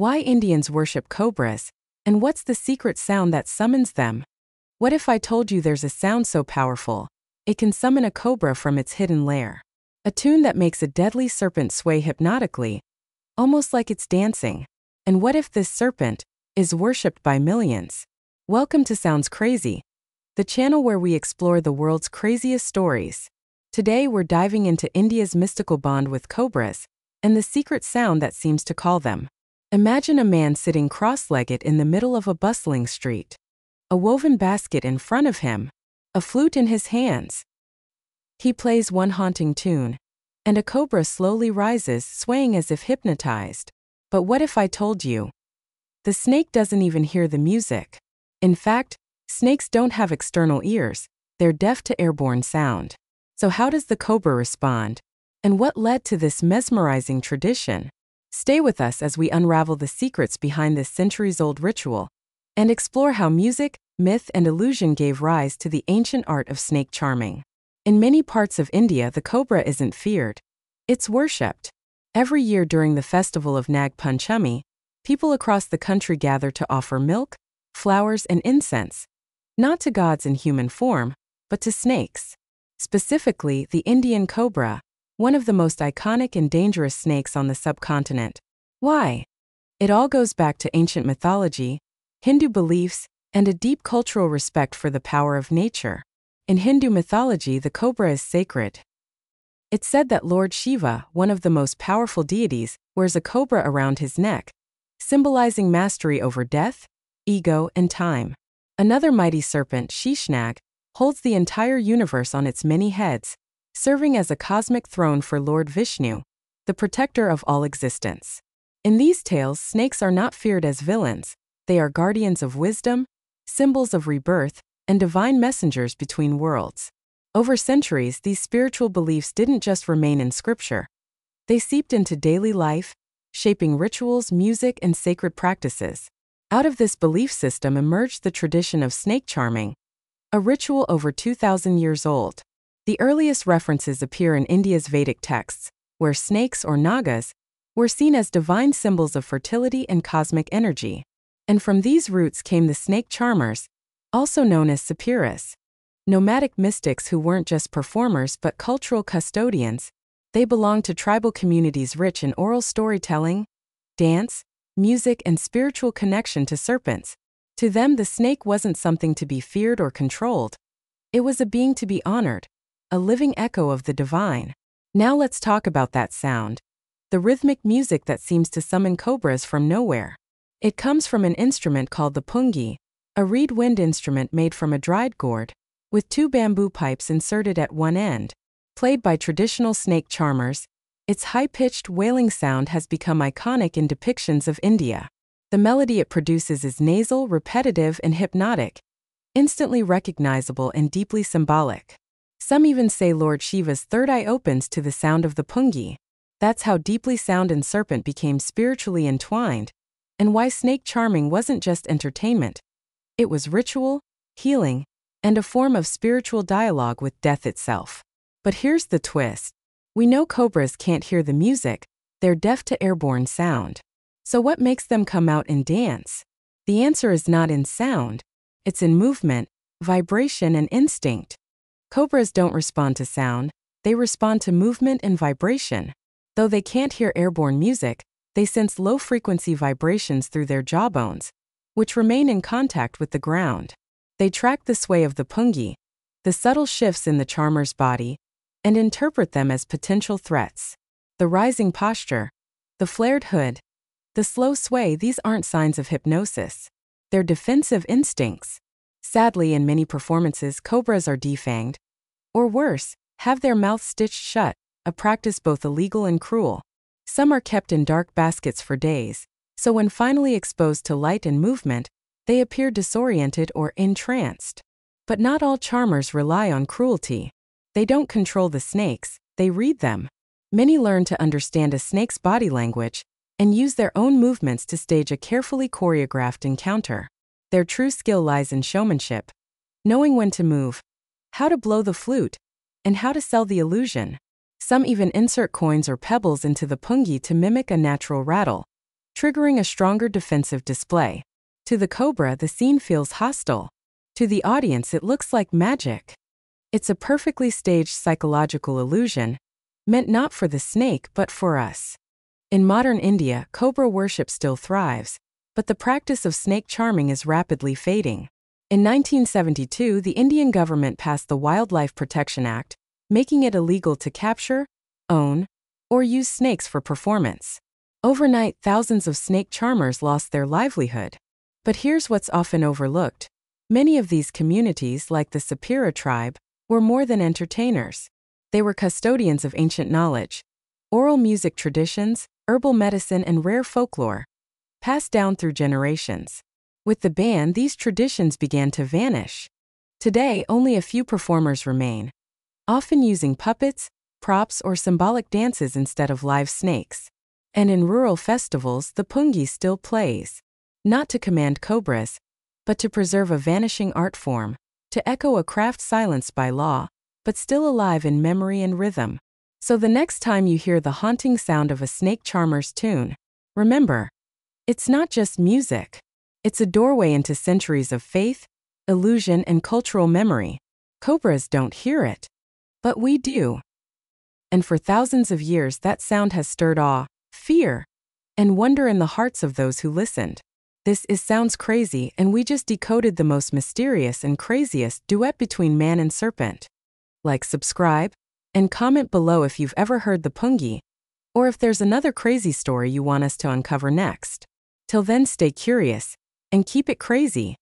Why Indians worship cobras, and what's the secret sound that summons them? What if I told you there's a sound so powerful, it can summon a cobra from its hidden lair? A tune that makes a deadly serpent sway hypnotically, almost like it's dancing. And what if this serpent is worshipped by millions? Welcome to Sounds Crazie, the channel where we explore the world's craziest stories. Today we're diving into India's mystical bond with cobras, and the secret sound that seems to call them. Imagine a man sitting cross-legged in the middle of a bustling street. A woven basket in front of him, a flute in his hands. He plays one haunting tune, and a cobra slowly rises, swaying as if hypnotized. But what if I told you? The snake doesn't even hear the music. In fact, snakes don't have external ears, they're deaf to airborne sound. So how does the cobra respond? And what led to this mesmerizing tradition? Stay with us as we unravel the secrets behind this centuries-old ritual, and explore how music, myth, and illusion gave rise to the ancient art of snake charming. In many parts of India, the cobra isn't feared, it's worshipped. Every year during the festival of Nag Panchami, people across the country gather to offer milk, flowers, and incense, not to gods in human form, but to snakes. Specifically, the Indian cobra, one of the most iconic and dangerous snakes on the subcontinent. Why? It all goes back to ancient mythology, Hindu beliefs, and a deep cultural respect for the power of nature. In Hindu mythology, the cobra is sacred. It's said that Lord Shiva, one of the most powerful deities, wears a cobra around his neck, symbolizing mastery over death, ego, and time. Another mighty serpent, Shishnag, holds the entire universe on its many heads, serving as a cosmic throne for Lord Vishnu, the protector of all existence. In these tales, snakes are not feared as villains, they are guardians of wisdom, symbols of rebirth, and divine messengers between worlds. Over centuries, these spiritual beliefs didn't just remain in scripture. They seeped into daily life, shaping rituals, music, and sacred practices. Out of this belief system emerged the tradition of snake charming, a ritual over 2,000 years old. The earliest references appear in India's Vedic texts, where snakes or nagas were seen as divine symbols of fertility and cosmic energy. And from these roots came the snake charmers, also known as Saperas. Nomadic mystics who weren't just performers but cultural custodians. They belonged to tribal communities rich in oral storytelling, dance, music, and spiritual connection to serpents. To them, the snake wasn't something to be feared or controlled. It was a being to be honored, a living echo of the divine. Now let's talk about that sound, the rhythmic music that seems to summon cobras from nowhere. It comes from an instrument called the Poongi, a reed wind instrument made from a dried gourd, with two bamboo pipes inserted at one end. Played by traditional snake charmers, its high-pitched wailing sound has become iconic in depictions of India. The melody it produces is nasal, repetitive, and hypnotic, instantly recognizable and deeply symbolic. Some even say Lord Shiva's third eye opens to the sound of the Poongi. That's how deeply sound and serpent became spiritually entwined, and why snake charming wasn't just entertainment. It was ritual, healing, and a form of spiritual dialogue with death itself. But here's the twist. We know cobras can't hear the music, they're deaf to airborne sound. So what makes them come out and dance? The answer is not in sound, it's in movement, vibration, and instinct. Cobras don't respond to sound, they respond to movement and vibration. Though they can't hear airborne music, they sense low-frequency vibrations through their jawbones, which remain in contact with the ground. They track the sway of the Poongi, the subtle shifts in the charmer's body, and interpret them as potential threats. The rising posture, the flared hood, the slow sway, these aren't signs of hypnosis. They're defensive instincts. Sadly, in many performances, cobras are defanged, or worse, have their mouths stitched shut, a practice both illegal and cruel. Some are kept in dark baskets for days, so when finally exposed to light and movement, they appear disoriented or entranced. But not all charmers rely on cruelty. They don't control the snakes, they read them. Many learn to understand a snake's body language and use their own movements to stage a carefully choreographed encounter. Their true skill lies in showmanship, knowing when to move, how to blow the flute, and how to sell the illusion. Some even insert coins or pebbles into the Poongi to mimic a natural rattle, triggering a stronger defensive display. To the Cobra, the scene feels hostile. To the audience, it looks like magic. It's a perfectly staged psychological illusion, meant not for the snake but for us. In modern India, Cobra worship still thrives, but the practice of snake charming is rapidly fading. In 1972, the Indian government passed the Wildlife Protection Act, making it illegal to capture, own, or use snakes for performance. Overnight, thousands of snake charmers lost their livelihood. But here's what's often overlooked. Many of these communities, like the Sapera tribe, were more than entertainers. They were custodians of ancient knowledge, oral music traditions, herbal medicine, and rare folklore, passed down through generations. With the ban, these traditions began to vanish. Today, only a few performers remain, often using puppets, props, or symbolic dances instead of live snakes. And in rural festivals, the Poongi still plays, not to command cobras, but to preserve a vanishing art form, to echo a craft silenced by law, but still alive in memory and rhythm. So the next time you hear the haunting sound of a snake charmer's tune, remember, it's not just music. It's a doorway into centuries of faith, illusion, and cultural memory. Cobras don't hear it, but we do. And for thousands of years, that sound has stirred awe, fear, and wonder in the hearts of those who listened. This is Sounds Crazy, and we just decoded the most mysterious and craziest duet between man and serpent. Like, subscribe, and comment below if you've ever heard the Poongi, or if there's another crazy story you want us to uncover next. Till then, stay curious, and keep it crazy.